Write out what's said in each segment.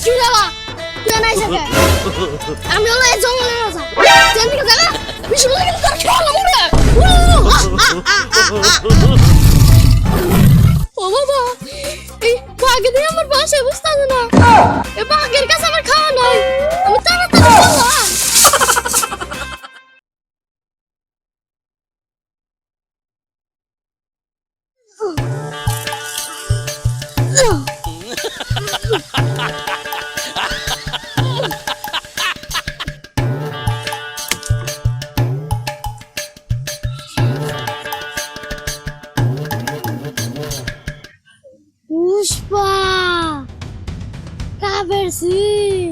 কি বাবা তুই নাই থাকে আমি হলো এই জঙ্গলের রাজা জানি কি জানা বিশু বলে কিন্তু তোর খেলা মরে ও বাবা এই বাঘে দিয়ে আমার বাসায় বসতে না এই বাঘের কাছে আমার খাওয়া নাই আমি তাড়াতাড়ি চললাম পুষ্পা কাবের সিং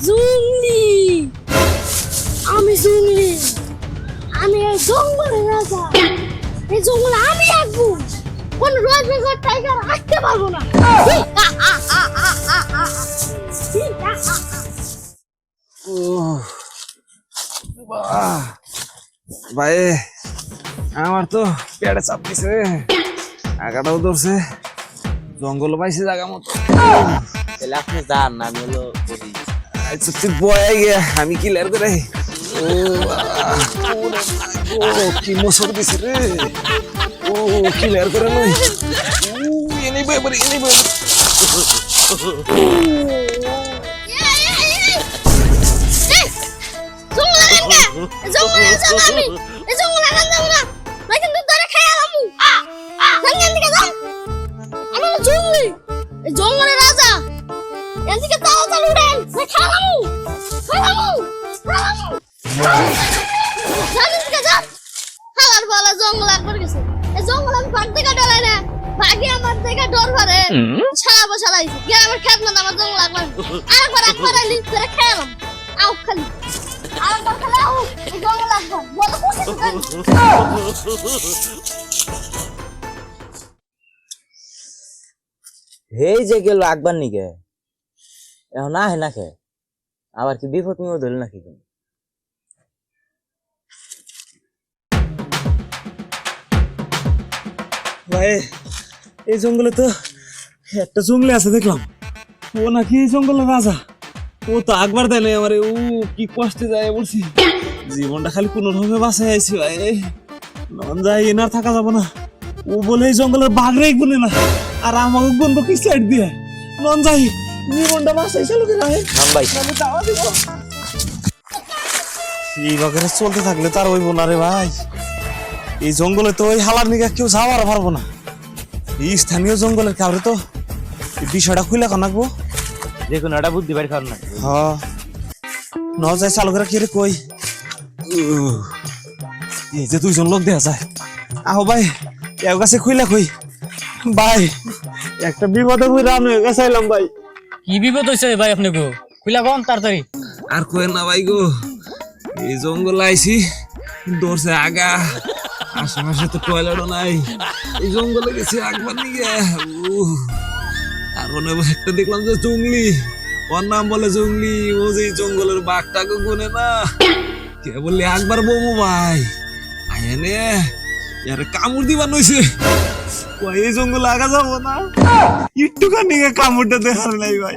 জুংলি আমি জুংলি আমি এই জঙ্গলের রাজা এই জঙ্গলে আমি আঁকবো কোন রোজ বেগর টাইগার আসতে পারবো না ভাই আমার তো পেটে চাপ দিছে আগাটাও ধরছে জঙ্গল পাইছে জায়গা মতো তাহলে আপনি যান না আমি হলো বলি আচ্ছা তুই বয়ে গিয়া আমি ক্লিয়ার করে ও কি মশর দিছে রে ও ক্লিয়ার করে নই এনে বই এনে বই জঙ্গলের রাজা আমি এই জঙ্গলে রাজা যাব না ভাই কিন্তু ধরে খেয়ে আলামু জানেন দিকে যাও আমি জঙ্গলি এই জঙ্গলের রাজা এদিকে তাড়াতাড়ি উড়েন খালামু জানেন দিকে যাও খালার বলা জঙ্গল একবার গেছে এই জঙ্গল আমি ভাগ থেকে ডরাই না ভাগে আমার থেকে ডর ভরে ছাড়া বসালাইছে গ্রামের খেত না আমার জঙ্গল একবার আইলি ধরে খেলাম আউ খালি এই যে গেল আকবার নিকে এখন না হে না খে আবার কি বিপদ নিয়ে ধরল নাকি ভাই এই জঙ্গলে তো একটা জঙ্গলে আছে দেখলাম ও নাকি এই জঙ্গলের রাজা ও তো আকবার দেয় নাই আমারে ও কি কষ্টে যায় বলছি জীবনটা খালি কোনো রকমে বাঁচাই আইছি ভাই নন যাই এনার থাকা যাব না ও বলে এই জঙ্গলের বাঘরেই গুনে না আর আমাকে গুনবো কি সাইড দিয়ে নন যাই জীবনটা বাঁচাইছে লোকে রাহে নাম ভাই আমি দাওয়া দিব এই বাঘরে চলতে থাকলে তার হইব না রে ভাই এই জঙ্গলে তো ওই হালার নিকা কেউ যাওয়ার পারবো না এই স্থানীয় জঙ্গলের কাউরে তো এই বিষয়টা খুলে কানাকবো দেখুন এটা বুদ্ধি বাড়ি খাওয়ার না হ্যাঁ ন যায় চালকেরা কি রে কই এই যে দুইজন লোক দেখা যায় আহো ভাই এর কাছে খুইলা কই ভাই একটা বিপদে হই রাম হয়ে গেছে আইলাম ভাই কি বিপদ হইছে ভাই আপনি গো খুলা কোন তাড়াতাড়ি আর কই না ভাই গো এই জঙ্গল আইছি দৌড়ছে আগা আশেপাশে তো টয়লেটও নাই এই জঙ্গলে গেছি একবার নিয়ে আর মনে একটা দেখলাম যে জঙ্গলি ওর নাম বলে জঙ্গলি ও যে জঙ্গলের বাঘটাকে গুনে না কে বললি একবার বমু ভাই আয়নে यार কামড় দিবা নইছে কই এই জঙ্গলে আগা যাব না একটুখানি কামড়টা দেখার নাই ভাই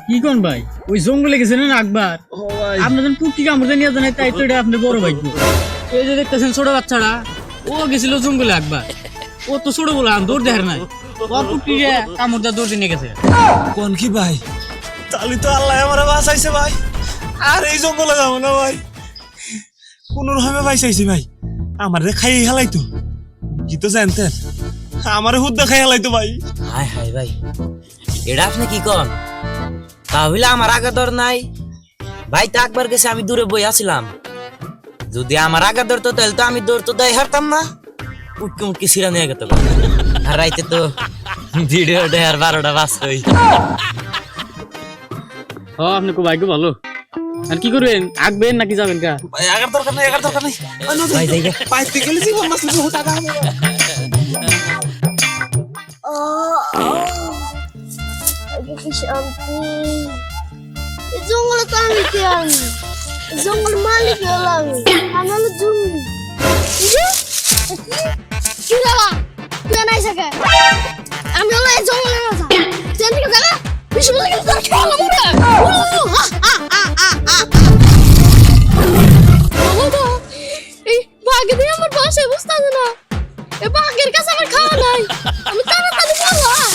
কি কোন ভাই ওই জঙ্গলে গেছেন না আকবার ও ভাই আপনাদের পুকি কামড় নিয়ে জানেন তাই তো এটা আপনি বড় ভাই এই যে দেখতেছেন ছোট বাচ্চাটা ও গেছিল জঙ্গলে আকবার ও তো ছোট বলে দৌড় দেখার নাই ওর পুকি কামড় দা দৌড় নিয়ে গেছে কোন কি ভাই তালি তো আল্লাহ আমারে বাঁচাইছে ভাই আর এই জঙ্গলে যাব না ভাই কোন রকমে বাঁচাইছি ভাই আমারে খাই হেলাইতো কি তো জানতেন আমারে হুদ্দা খাই হেলাইতো ভাই হাই হাই ভাই এটা আপনি কি কন তাহলে আমার আগা দর নাই ভাই তো একবার গেছে আমি দূরে বই আছিলাম যদি আমার আগা ধরতো তাহলে তো আমি দৌড়তো দায় হারতাম না উটকে মুটকে সিরা নিয়ে গেত আর রাইতে তো ভিডিও দেয়ার 12টা বাজতই ও আপনি কো ভাগ্য ভালো আর কি করবেন আগবেন নাকি যাবেন কা ভাই আগার দরকার নাই ভাই যাই গে পাইতে গেলে জীবন মাছ লিখে হতা দাও শান্তি এই জঙ্গলে তো আমি কে আমি জঙ্গল মালিক হলাম আমি হলো জঙ্গলি কি বাবা তুই নাই থাকে আমি হলো এই জঙ্গলের রাজা জানি কি বেশি বলে গেলে তোরা খেয়ালাম ওরা বাবা এই ভাগে দিয়ে আমার বাসায় বুঝতে না এ বাঘের কাছে আমার খাওয়া নাই আমি তাড়াতাড়ি বললাম